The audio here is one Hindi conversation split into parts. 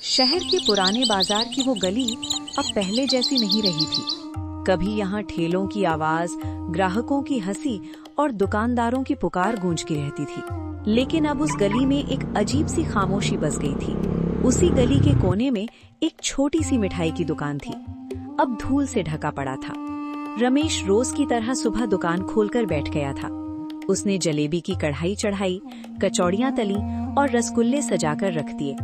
शहर के पुराने बाजार की वो गली अब पहले जैसी नहीं रही थी। कभी यहाँ ठेलों की आवाज, ग्राहकों की हंसी और दुकानदारों की पुकार गूंजती रहती थी। लेकिन अब उस गली में एक अजीब सी खामोशी बस गई थी। उसी गली के कोने में एक छोटी सी मिठाई की दुकान थी। अब धूल से ढका पड़ा था। रमेश रोज की तरह सुबह दुकान खोलकर बैठ गया था। उसने जलेबी की कढ़ाई चढ़ाई, कचौड़ियां तली और रसगुल्ले सजाकर रख दिए।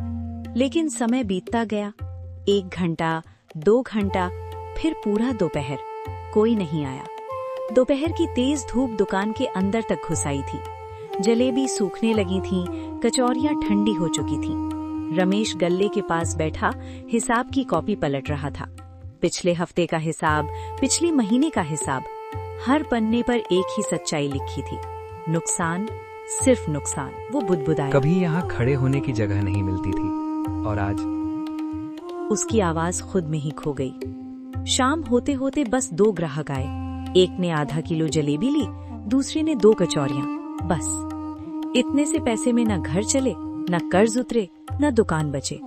लेकिन समय बीतता गया। 1 घंटा, 2 घंटा, फिर पूरा दोपहर। कोई नहीं आया। दोपहर की तेज धूप दुकान के अंदर तक घुस आई थी। जलेबी सूखने लगी थी, कचौड़ियां ठंडी हो चुकी थी। रमेश गल्ले के पास बैठा हिसाब की कॉपी पलट रहा था। पिछले हफ्ते का हिसाब, पिछले महीने का हिसाब, हर पन्ने पर एक ही सच्चाई लिखी थी। नुकसान, सिर्फ नुकसान। वो बुदबुदाया। कभी यहाँ खड़े होने की जगह नहीं मिलती थी और आज उसकी आवाज खुद में ही खो गई। शाम होते होते बस 2 ग्राहक आए। एक ने आधा किलो जलेबी ली, दूसरे ने 2 कचौरियां। बस इतने से पैसे में न घर चले, न कर्ज उतरे, न दुकान बचे।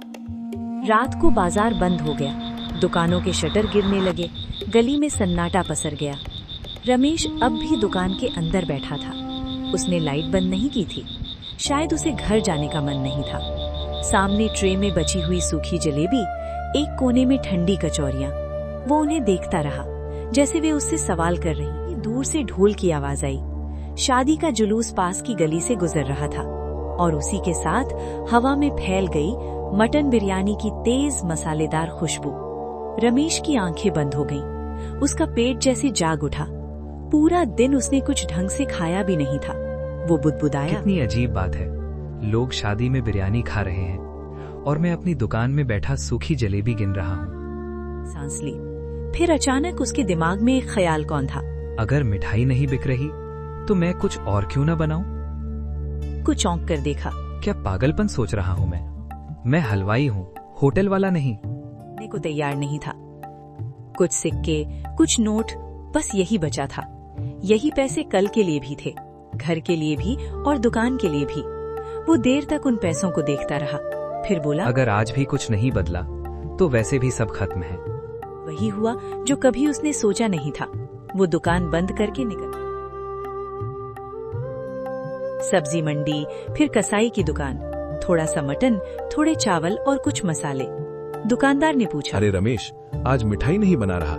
रात को बाजार बंद हो गया। दुकानों के शटर गिरने लगे। गली में सन्नाटा पसर गया। रमेश अब भी दुकान के अंदर बैठा था। उसने लाइट बंद नहीं की थी। शायद उसे घर जाने का मन नहीं था। सामने ट्रे में बची हुई सूखी जलेबी, एक कोने में ठंडी कचौरियां। वो उन्हें देखता रहा, जैसे वे उससे सवाल कर रही। दूर से ढोल की आवाज आई। शादी का जुलूस पास की गली से गुजर रहा था और उसी के साथ हवा में फैल गई मटन बिरयानी की तेज मसालेदार खुशबू। रमेश की आंखें बंद हो गईं। उसका पेट जैसे जाग उठा। पूरा दिन उसने कुछ ढंग से खाया भी नहीं था। वो बुदबुदाया, कितनी अजीब बात है। लोग शादी में बिरयानी खा रहे हैं और मैं अपनी दुकान में बैठा सूखी जलेबी गिन रहा हूँ। सांस ली। फिर अचानक उसके दिमाग में एक ख्याल कौन था। अगर मिठाई नहीं बिक रही तो मैं कुछ और क्यों न बनाऊं? कुछ चौंक कर देखा। क्या पागलपन सोच रहा हूँ मैं हलवाई हूँ, होटल वाला नहीं। ने को तैयार नहीं था। कुछ सिक्के, कुछ नोट, बस यही बचा था। यही पैसे कल के लिए भी थे, घर के लिए भी और दुकान के लिए भी। वो देर तक उन पैसों को देखता रहा, फिर बोला, अगर आज भी कुछ नहीं बदला तो वैसे भी सब खत्म है। वही हुआ जो कभी उसने सोचा नहीं था। वो दुकान बंद करके निकल। सब्जी मंडी, फिर कसाई की दुकान। थोड़ा सा मटन, थोड़े चावल और कुछ मसाले। दुकानदार ने पूछा, अरे रमेश, आज मिठाई नहीं बना रहा?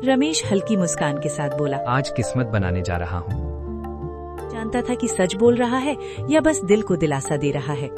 रमेश हल्की मुस्कान के साथ बोला, आज किस्मत बनाने जा रहा हूँ। जानता था कि सच बोल रहा है या बस दिल को दिलासा दे रहा है।